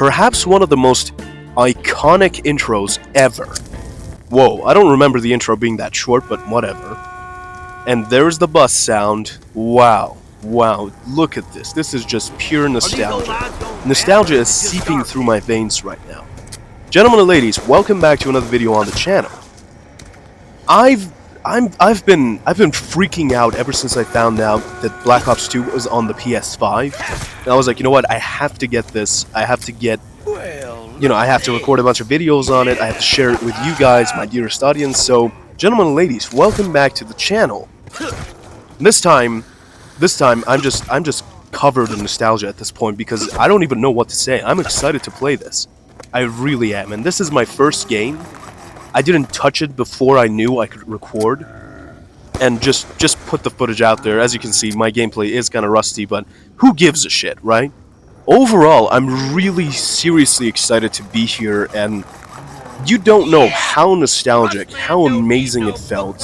perhaps one of the most iconic intros ever. Whoa, I don't remember the intro being that short, but whatever. And there's the bus sound. Wow, look at this. This is just pure nostalgia. Nostalgia is seeping through my veins right now. Gentlemen and ladies, welcome back to another video on the channel. I've been freaking out ever since I found out that Black Ops 2 was on the PS5. And I was like, you know what? I have to get this. I have to get, I have to record a bunch of videos on it. I have to share it with you guys, my dearest audience. So, gentlemen and ladies, welcome back to the channel. This time, I'm just covered in nostalgia at this point because I don't even know what to say. I'm excited to play this. I really am, and this is my first game. I didn't touch it before I knew I could record, and just put the footage out there. As you can see, my gameplay is kind of rusty, but who gives a shit, right? Overall, I'm really seriously excited to be here, and you don't know how nostalgic, how amazing it felt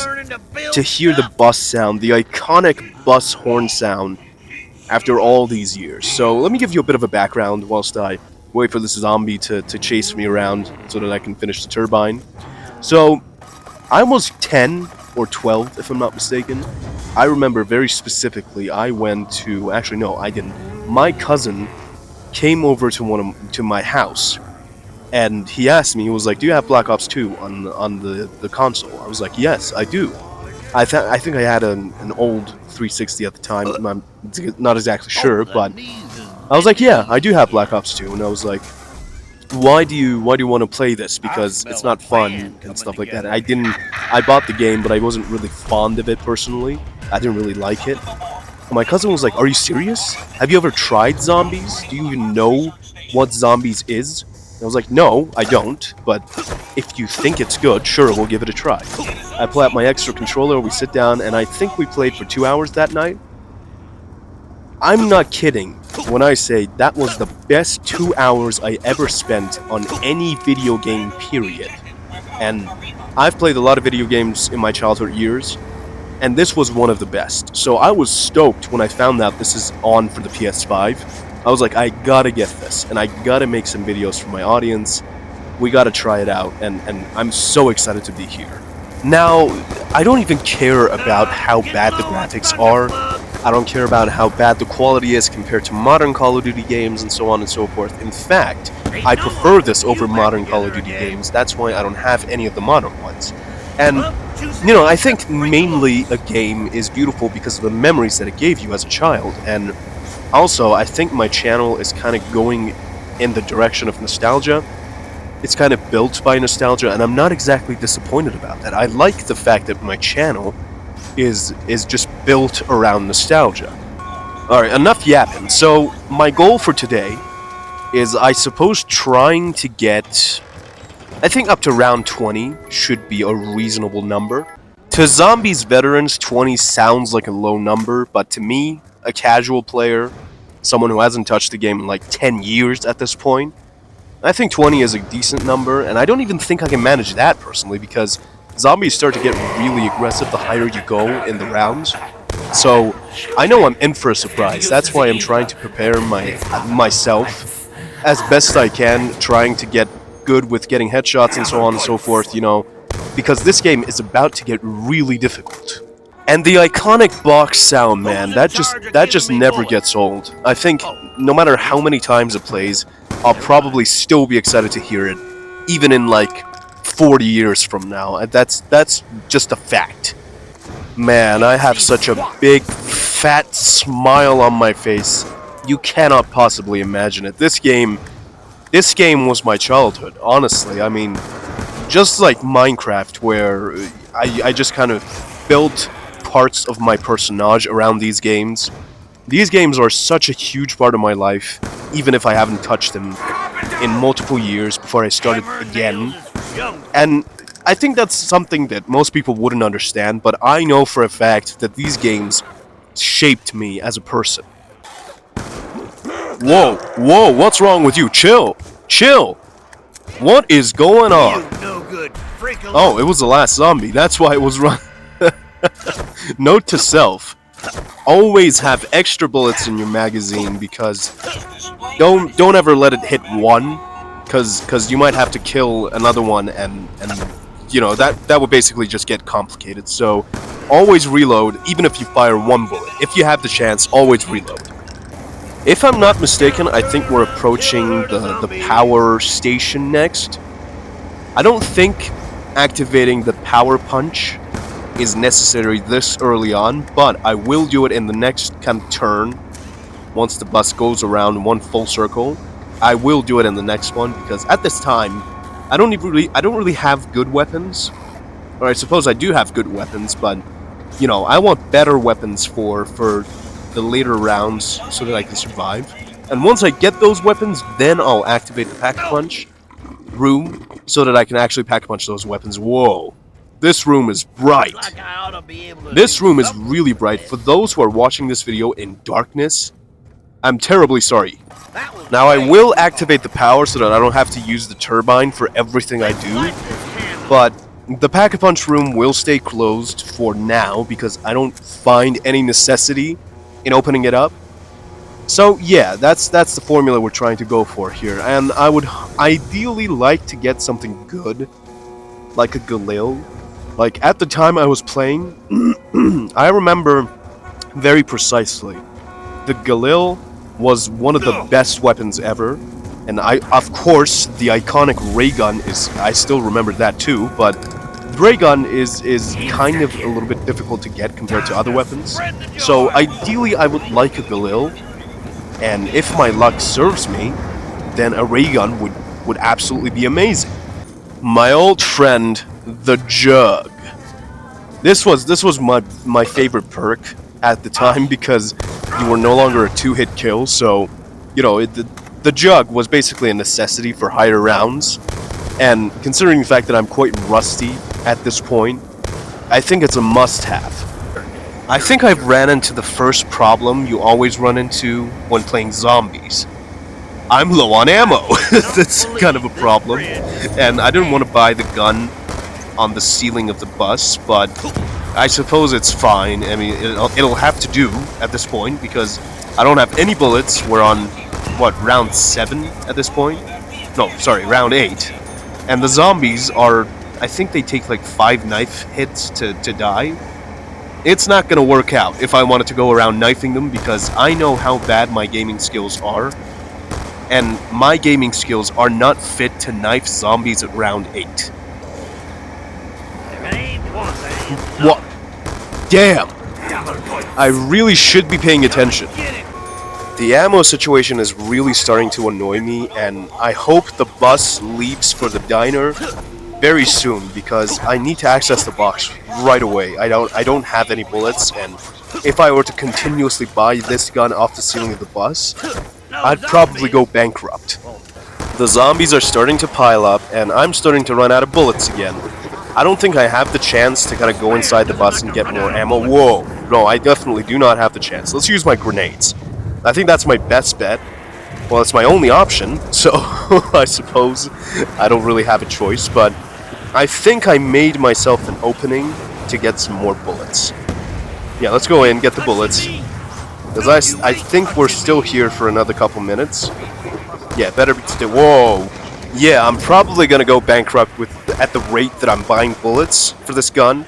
to hear the bus sound, the iconic bus horn sound, after all these years. So let me give you a bit of a background whilst I wait for this zombie to chase me around so that I can finish the turbine. So, I was 10 or 12, if I'm not mistaken. I remember very specifically, I went to... Actually, no, I didn't. My cousin came over to my house, and he asked me, he was like, do you have Black Ops 2 on the console? I was like, yes, I do. I think I had an old 360 at the time. I'm not exactly sure, but I was like, yeah, I do have Black Ops 2, and I was like, why do you want to play this? Because it's not fun and stuff like that. I bought the game, but I wasn't really fond of it personally. I didn't really like it. My cousin was like, are you serious? Have you ever tried zombies? Do you even know what zombies is? And I was like, no, I don't, but if you think it's good, sure, we'll give it a try. I pull out my extra controller, we sit down, and I think we played for 2 hours that night. I'm not kidding when I say that was the best 2 hours I ever spent on any video game, period. And I've played a lot of video games in my childhood years, and this was one of the best. So I was stoked when I found out this is on for the PS5. I was like, I gotta get this, and I gotta make some videos for my audience. We gotta try it out, and I'm so excited to be here. Now, I don't even care about how bad the graphics are. I don't care about how bad the quality is compared to modern Call of Duty games and so on and so forth. In fact, I prefer this over modern Call of Duty games. That's why I don't have any of the modern ones. And, I think mainly a game is beautiful because of the memories that it gave you as a child. And also, I think my channel is kind of going in the direction of nostalgia. It's kind of built by nostalgia, and I'm not exactly disappointed about that. I like the fact that my channel is just built around nostalgia. Alright, enough yapping. So, my goal for today is, I suppose, trying to get... I think up to round 20 should be a reasonable number. To Zombies veterans, 20 sounds like a low number, but to me, a casual player, someone who hasn't touched the game in like 10 years at this point, I think 20 is a decent number, and I don't even think I can manage that personally, because zombies start to get really aggressive the higher you go in the rounds. So, I know I'm in for a surprise. That's why I'm trying to prepare myself as best I can, trying to get good with getting headshots and so on and so forth, because this game is about to get really difficult. And the iconic box sound, man, that just never gets old. I think no matter how many times it plays, I'll probably still be excited to hear it, even in like 40 years from now. That's just a fact. Man, I have such a big, fat smile on my face. You cannot possibly imagine it. This game was my childhood, honestly. I mean, just like Minecraft, where I just kind of built parts of my personage around these games. These games are such a huge part of my life, even if I haven't touched them in multiple years before I started again. And I think that's something that most people wouldn't understand, but I know for a fact that these games shaped me as a person. Whoa, what's wrong with you? Chill! What is going on? Oh, it was the last zombie, that's why it was run. Note to self. always have extra bullets in your magazine because don't ever let it hit one, because you might have to kill another one, and you know that would basically just get complicated. So always reload, even if you fire one bullet. If you have the chance, always reload. If I'm not mistaken, I think we're approaching the power station next. I don't think activating the power punch is necessary this early on, but I will do it in the next kind of turn. Once the bus goes around one full circle, I will do it in the next one, because at this time, I don't really have good weapons. Or I suppose I do have good weapons, but you know, I want better weapons for the later rounds so that I can survive. And once I get those weapons, then I'll activate the pack-a-punch room so that I can actually pack-a-punch those weapons. Whoa. This room is bright. This room is really bright. For those who are watching this video in darkness, I'm terribly sorry. Now I will activate the power so that I don't have to use the turbine for everything I do, but the pack-a-punch room will stay closed for now because I don't find any necessity in opening it up. So yeah, that's the formula we're trying to go for here, and I would ideally like to get something good, like a Galil. Like, at the time I was playing, I remember very precisely, the Galil was one of the best weapons ever, and of course, the iconic ray gun is, I still remember that too, but the ray gun is kind of a little bit difficult to get compared to other weapons. So ideally I would like a Galil, and if my luck serves me, then a ray gun would absolutely be amazing. My old friend, the Jug. This was my favorite perk at the time because you were no longer a two-hit kill, so you know the Jug was basically a necessity for higher rounds. And considering the fact that I'm quite rusty at this point, I think it's a must-have. I think I've ran into the first problem you always run into when playing zombies. I'm low on ammo. That's kind of a problem. And I didn't want to buy the gun on the ceiling of the bus, but I suppose it's fine. I mean, it'll have to do at this point, because I don't have any bullets. We're on, what, round 7 at this point? No, sorry, round 8. And the zombies are, I think they take like 5 knife hits to die. It's not gonna work out if I wanted to go around knifing them, because I know how bad my gaming skills are. And my gaming skills are not fit to knife zombies at round 8. What? Damn! I really should be paying attention. The ammo situation is really starting to annoy me, and I hope the bus leaves for the diner very soon, because I need to access the box right away. I don't have any bullets, and if I were to continuously buy this gun off the ceiling of the bus, I'd probably go bankrupt. The zombies are starting to pile up, and I'm starting to run out of bullets again. I don't think I have the chance to kind of go inside the bus and get more ammo. Whoa, no, I definitely do not have the chance. Let's use my grenades. I think that's my best bet. Well, it's my only option, so I suppose I don't really have a choice, but I think I made myself an opening to get some more bullets. Yeah, let's go in, get the bullets. Because I think we're still here for another couple minutes. Yeah, better be still. Whoa. Yeah, I'm probably gonna go bankrupt at the rate that I'm buying bullets for this gun.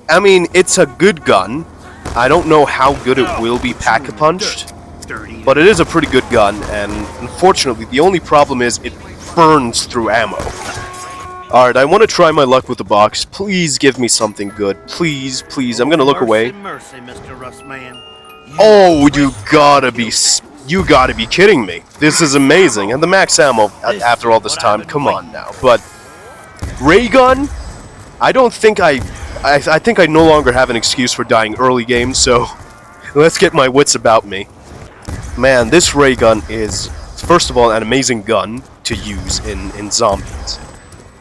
I mean, it's a good gun. I don't know how good it will be pack-a-punched, but it is a pretty good gun, and unfortunately, the only problem is it burns through ammo. Alright, I want to try my luck with the box. Please give me something good. Please, please. I'm gonna look away. Oh, you gotta be kidding me. This is amazing. And the max ammo after all this time. Come on now. But ray gun? I don't think I think I no longer have an excuse for dying early game, so let's get my wits about me. Man, this ray gun is, first of all, an amazing gun to use in zombies.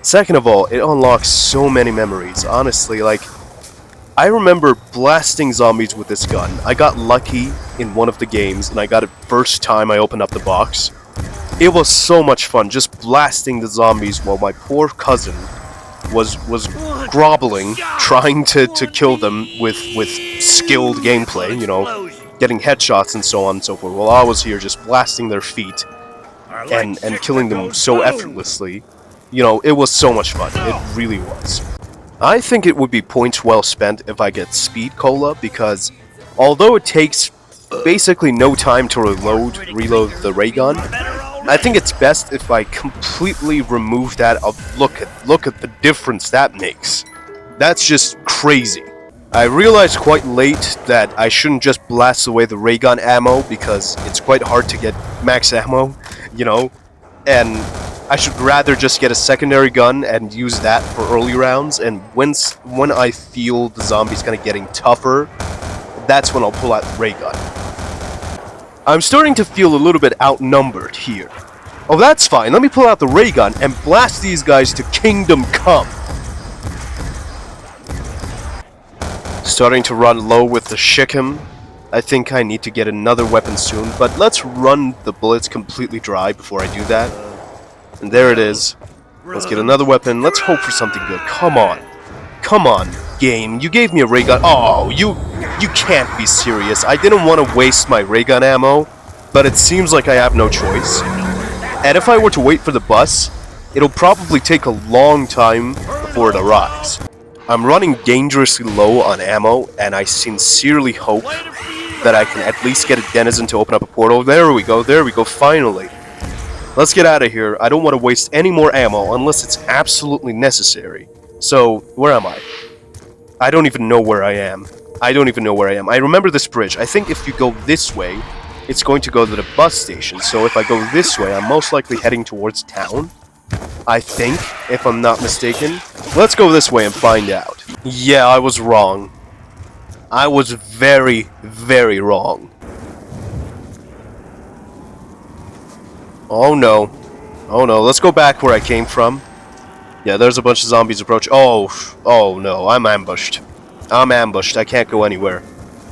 Second of all, it unlocks so many memories. Honestly, like, I remember blasting zombies with this gun. I got lucky in one of the games, and I got it first time I opened up the box. It was so much fun, just blasting the zombies while my poor cousin was groveling, trying to kill them with skilled gameplay, you know, getting headshots and so on and so forth, while I was here just blasting their feet and killing them so effortlessly. You know, it was so much fun. It really was. I think it would be points well spent if I get Speed Cola, because although it takes basically no time to reload the ray gun, I think it's best if I completely remove that. Look at the difference that makes. That's just crazy. I realized quite late that I shouldn't just blast away the ray gun ammo, because it's quite hard to get max ammo, you know, and I should rather just get a secondary gun and use that for early rounds, and when I feel the zombies kind of getting tougher, that's when I'll pull out the ray gun. I'm starting to feel a little bit outnumbered here. Oh, that's fine. Let me pull out the ray gun and blast these guys to kingdom come. Starting to run low with the Shik'em. I think I need to get another weapon soon, but let's run the bullets completely dry before I do that. And there it is. Let's get another weapon. Let's hope for something good. Come on. Come on, game. You gave me a ray gun. Oh, you can't be serious. I didn't want to waste my ray gun ammo, but it seems like I have no choice. And if I were to wait for the bus, it'll probably take a long time before it arrives. I'm running dangerously low on ammo, and I sincerely hope that I can at least get a denizen to open up a portal. There we go, finally. Let's get out of here. I don't want to waste any more ammo unless it's absolutely necessary. So, where am I? I don't even know where I am. I remember this bridge. I think if you go this way, it's going to go to the bus station. So if I go this way, I'm most likely heading towards town. I think, if I'm not mistaken. Let's go this way and find out. Yeah, I was wrong. I was very, very wrong. Oh no. Let's go back where I came from. Yeah, there's a bunch of zombies approach. Oh no, I'm ambushed. I can't go anywhere.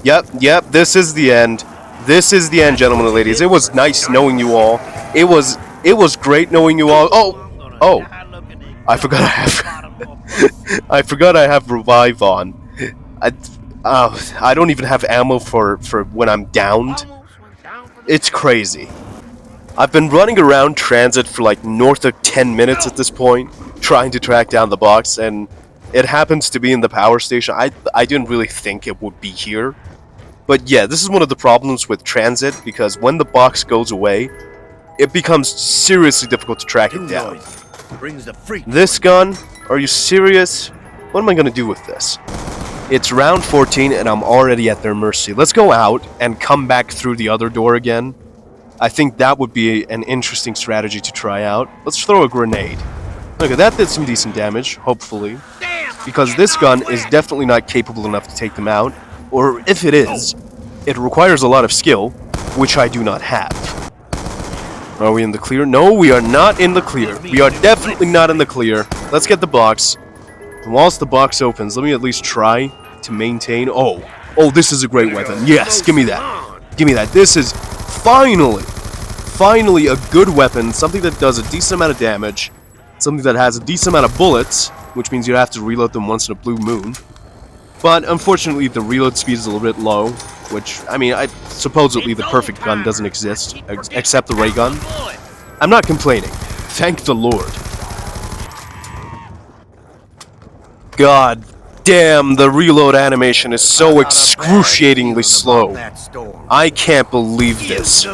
Yep, this is the end. This is the end, gentlemen and ladies. It was nice knowing you all. It was great knowing you all. Oh. I forgot I have revive on. I don't even have ammo for when I'm downed. It's crazy. I've been running around transit for like north of 10 minutes at this point, trying to track down the box, and it happens to be in the power station. I didn't really think it would be here. But yeah, this is one of the problems with transit, because when the box goes away, it becomes seriously difficult to track it down. This gun? Are you serious? What am I going to do with this? It's round 14 and I'm already at their mercy. Let's go out and come back through the other door again. I think that would be an interesting strategy to try out. Let's throw a grenade. Okay, that did some decent damage, hopefully. Because this gun is definitely not capable enough to take them out. Or if it is, it requires a lot of skill, which I do not have. Are we in the clear? No, we are not in the clear. We are definitely not in the clear. Let's get the box. And whilst the box opens, let me at least try to maintain... Oh, this is a great weapon. Yes, give me that. Give me that. This is finally a good weapon. Something that does a decent amount of damage. Something that has a decent amount of bullets, which means you have to reload them once in a blue moon. But unfortunately, the reload speed is a little bit low, which, I mean, supposedly the perfect gun doesn't exist, except the ray gun. I'm not complaining. Thank the Lord. God damn, the reload animation is so excruciatingly slow. I can't believe this.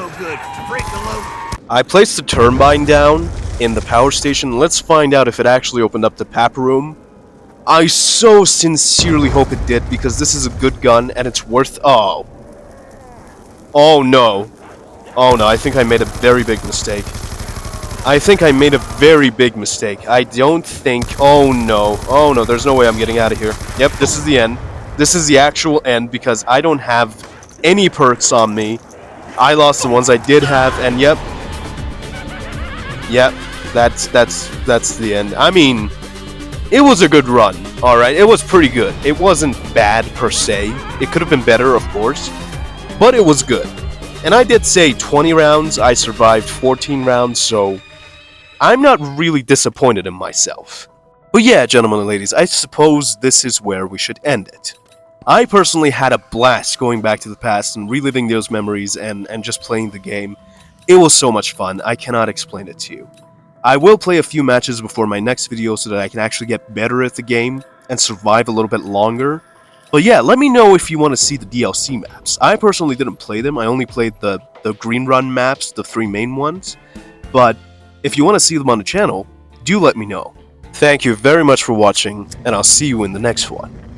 I placed the turbine down in the power station. Let's find out if it actually opened up the PAP room. I so sincerely hope it did, because this is a good gun and it's worth... Oh no, I think I made a very big mistake. I don't think... Oh no, there's no way I'm getting out of here. Yep, this is the end. This is the actual end, because I don't have any perks on me. I lost the ones I did have, and yep, that's the end. I mean, it was a good run, alright? It was pretty good. It wasn't bad per se. It could have been better, of course, but it was good. And I did say 20 rounds. I survived 14 rounds, so I'm not really disappointed in myself. But yeah, gentlemen and ladies, I suppose this is where we should end it. I personally had a blast going back to the past and reliving those memories and just playing the game. It was so much fun, I cannot explain it to you. I will play a few matches before my next video so that I can actually get better at the game and survive a little bit longer. But yeah, let me know if you want to see the DLC maps. I personally didn't play them, I only played the Green Run maps, the 3 main ones. But if you want to see them on the channel, do let me know. Thank you very much for watching, and I'll see you in the next one.